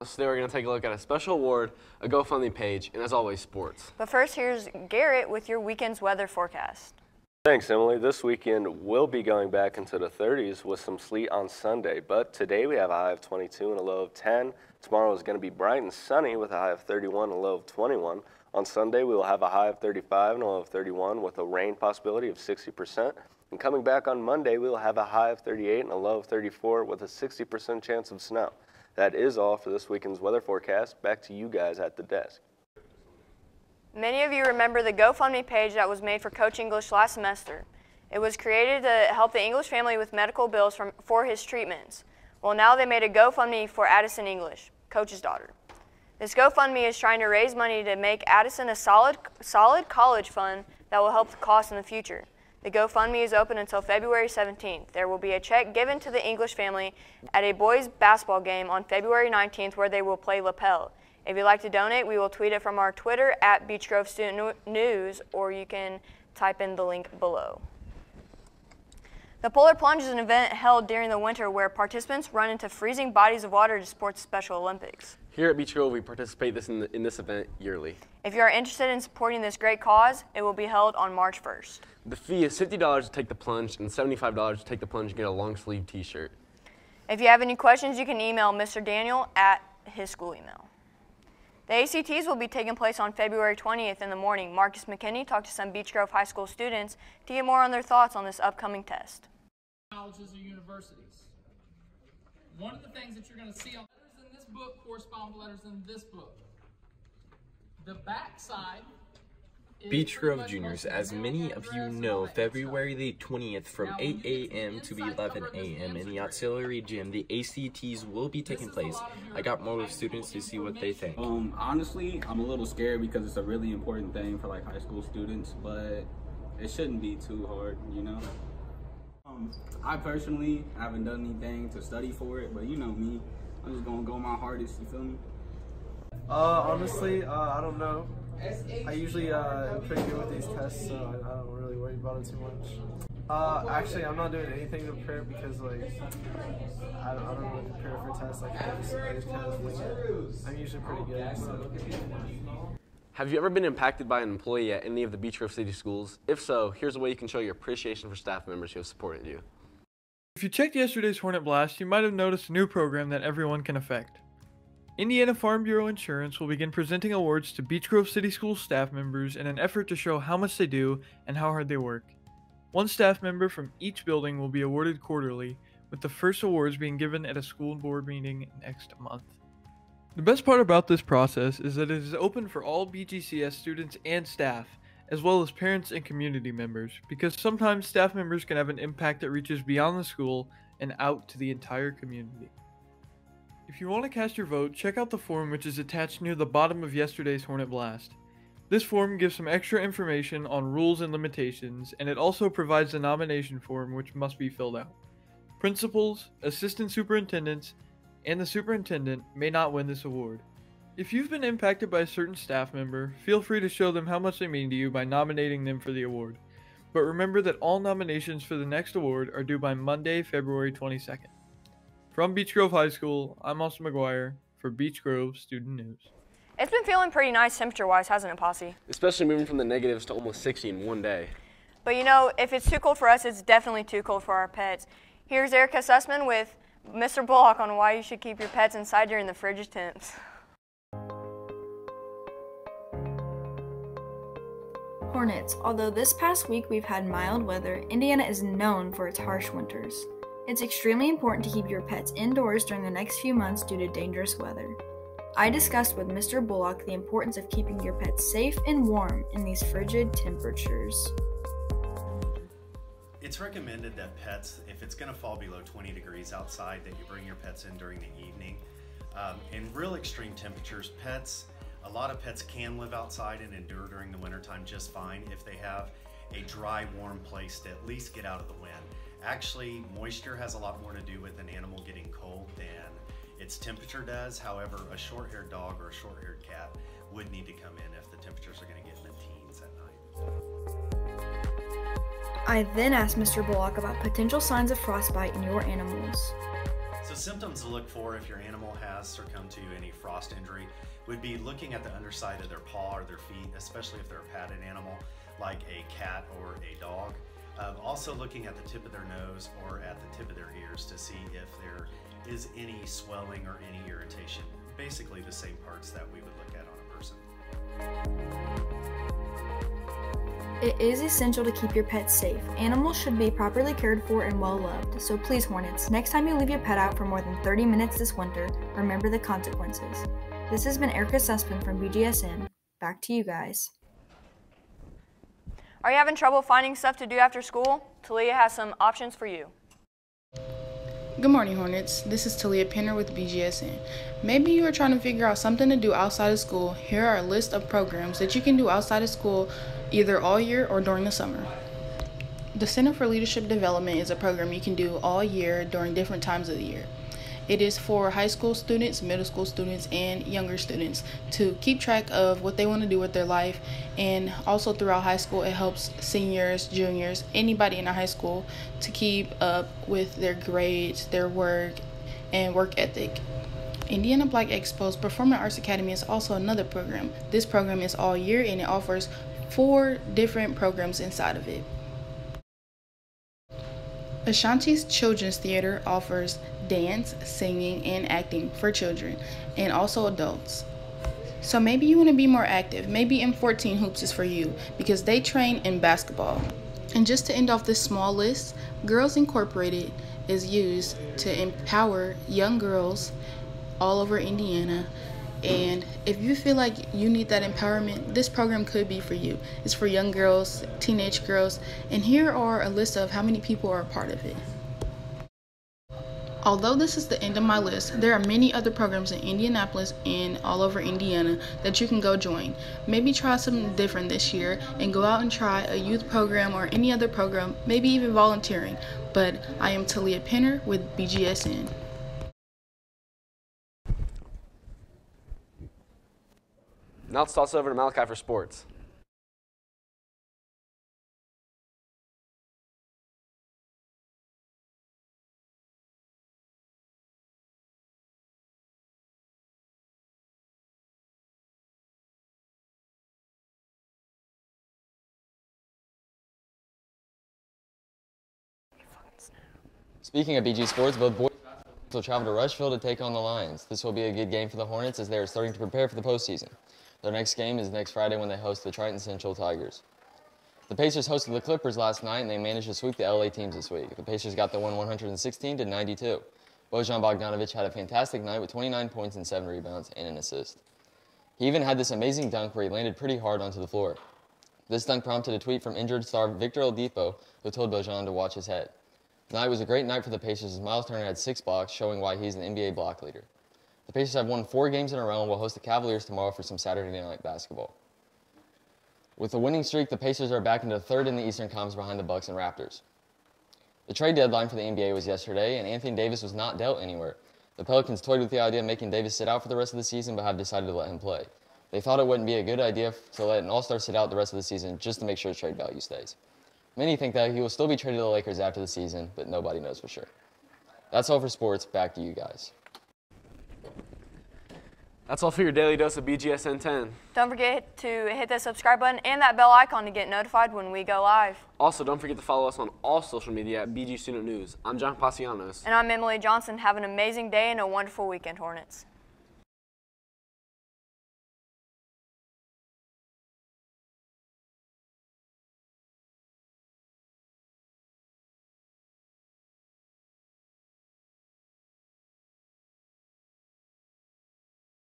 Today we're going to take a look at a special award, a GoFundMe page, and as always, sports. But first, here's Garrett with your weekend's weather forecast. Thanks, Emily. This weekend we'll be going back into the 30s with some sleet on Sunday, but today we have a high of 22 and a low of 10. Tomorrow is going to be bright and sunny with a high of 31 and a low of 21. On Sunday we will have a high of 35 and a low of 31 with a rain possibility of 60%. And coming back on Monday we will have a high of 38 and a low of 34 with a 60% chance of snow. That is all for this weekend's weather forecast. Back to you guys at the desk. Many of you remember the GoFundMe page that was made for Coach English last semester. It was created to help the English family with medical bills for his treatments. Well, now they made a GoFundMe for Addison English, Coach's daughter. This GoFundMe is trying to raise money to make Addison a solid college fund that will help the cost in the future. The GoFundMe is open until February 17th. There will be a check given to the English family at a boys' basketball game on February 19th where they will play lapel. If you'd like to donate, we will tweet it from our Twitter at Beech Grove Student News, or you can type in the link below. The Polar Plunge is an event held during the winter where participants run into freezing bodies of water to support the Special Olympics. Here at Beech Grove, we participate in this event yearly. If you are interested in supporting this great cause, it will be held on March 1st. The fee is $50 to take the plunge and $75 to take the plunge and get a long sleeve t-shirt. If you have any questions, you can email Mr. Daniel at his school email. The ACTs will be taking place on February 20th in the morning. Marcus McKinney talked to some Beech Grove High School students to get more on their thoughts on this upcoming test. Colleges or universities. One of the things that you're going to see on letters in this book correspond with letters in this book. The back side Beech Grove Juniors, as many of you know, February the 20th from 8 a.m. to 11 a.m. in the auxiliary gym, the ACTs will be taking place. I got more with students to see what they think. Honestly, I'm a little scared because it's a really important thing for like high school students, but it shouldn't be too hard, you know? I personally haven't done anything to study for it, but you know me, I'm just gonna go my hardest, you feel me? Honestly, I don't know. I usually am pretty good with these tests, so I don't really worry about it too much. Actually, I'm not doing anything to prepare because, like, I don't really prepare for tests. Like, I just kind of wing it. I'm usually pretty good, so. Have you ever been impacted by an employee at any of the Beech Grove City schools? If so, here's a way you can show your appreciation for staff members who have supported you. If you checked yesterday's Hornet Blast, you might have noticed a new program that everyone can affect. Indiana Farm Bureau Insurance will begin presenting awards to Beech Grove City School staff members in an effort to show how much they do and how hard they work. One staff member from each building will be awarded quarterly, with the first awards being given at a school board meeting next month. The best part about this process is that it is open for all BGCS students and staff, as well as parents and community members, because sometimes staff members can have an impact that reaches beyond the school and out to the entire community. If you want to cast your vote, check out the form which is attached near the bottom of yesterday's Hornet Blast. This form gives some extra information on rules and limitations, and it also provides a nomination form which must be filled out. Principals, assistant superintendents, and the superintendent may not win this award. If you've been impacted by a certain staff member, feel free to show them how much they mean to you by nominating them for the award. But remember that all nominations for the next award are due by Monday, February 22nd. From Beech Grove High School, I'm Austin McGuire for Beech Grove Student News. It's been feeling pretty nice temperature-wise, hasn't it, Posse? Especially moving from the negatives to almost 60 in one day. But you know, if it's too cold for us, it's definitely too cold for our pets. Here's Erica Sussman with Mr. Bullock on why you should keep your pets inside during the frigid temps. Hornets. Although this past week we've had mild weather, Indiana is known for its harsh winters. It's extremely important to keep your pets indoors during the next few months due to dangerous weather. I discussed with Mr. Bullock the importance of keeping your pets safe and warm in these frigid temperatures. It's recommended that pets, if it's going to fall below 20 degrees outside, that you bring your pets in during the evening. In real extreme temperatures, a lot of pets can live outside and endure during the wintertime just fine if they have a dry, warm place to at least get out of the wind. Actually, moisture has a lot more to do with an animal getting cold than its temperature does. However, a short-haired dog or a short-haired cat would need to come in if the temperatures are going to get in the teens at night. I then asked Mr. Bullock about potential signs of frostbite in your animals. So symptoms to look for if your animal has succumbed to any frost injury would be looking at the underside of their paw or their feet, especially if they're a padded animal like a cat or a dog. Also looking at the tip of their nose or at the tip of their ears to see if there is any swelling or any irritation. Basically the same parts that we would look at on a person. It is essential to keep your pets safe. Animals should be properly cared for and well loved. So please, Hornets, next time you leave your pet out for more than 30 minutes this winter, remember the consequences. This has been Erica Sussman from Bgsn. Back to you guys. Are you having trouble finding stuff to do after school? Talia has some options for you. Good morning, Hornets. This is Talia Penner with Bgsn. Maybe you are trying to figure out something to do outside of school. Here are a list of programs that you can do outside of school either all year or during the summer. The Center for Leadership Development is a program you can do all year during different times of the year. It is for high school students, middle school students, and younger students to keep track of what they want to do with their life. And also throughout high school, it helps seniors, juniors, anybody in a high school to keep up with their grades, their work, and work ethic. Indiana Black Expo's Performing Arts Academy is also another program. This program is all year and it offers 4 different programs inside of it. Ashanti's Children's Theater offers dance, singing, and acting for children and also adults. So maybe you want to be more active. Maybe M14 Hoops is for you because they train in basketball. And just to end off this small list, Girls Incorporated is used to empower young girls all over Indiana. And if you feel like you need that empowerment, this program could be for you. It's for young girls, teenage girls, and here are a list of how many people are a part of it. Although this is the end of my list, there are many other programs in Indianapolis and all over Indiana that you can go join. Maybe try something different this year and go out and try a youth program or any other program, maybe even volunteering. But I am Talia Penner with Bgsn. Now let's toss it over to Malachi for sports. Speaking of BG Sports, both boys will travel to Rushville to take on the Lions. This will be a good game for the Hornets as they are starting to prepare for the postseason. Their next game is next Friday when they host the Triton Central Tigers. The Pacers hosted the Clippers last night and they managed to sweep the LA teams this week. The Pacers got the win 116-92. Bojan Bogdanovic had a fantastic night with 29 points and 7 rebounds and an assist. He even had this amazing dunk where he landed pretty hard onto the floor. This dunk prompted a tweet from injured star Victor Oladipo, who told Bojan to watch his head. Tonight was a great night for the Pacers as Miles Turner had 6 blocks, showing why he's an NBA block leader. The Pacers have won 4 games in a row and will host the Cavaliers tomorrow for some Saturday night basketball. With the winning streak, the Pacers are back into 3rd in the Eastern Conference behind the Bucks and Raptors. The trade deadline for the NBA was yesterday, and Anthony Davis was not dealt anywhere. The Pelicans toyed with the idea of making Davis sit out for the rest of the season, but have decided to let him play. They thought it wouldn't be a good idea to let an all-star sit out the rest of the season just to make sure his trade value stays. Many think that he will still be traded to the Lakers after the season, but nobody knows for sure. That's all for sports. Back to you guys. That's all for your daily dose of BGSN 10. Don't forget to hit that subscribe button and that bell icon to get notified when we go live. Also, don't forget to follow us on all social media at BG Student News. I'm John Pasianos. And I'm Emily Johnson. Have an amazing day and a wonderful weekend, Hornets.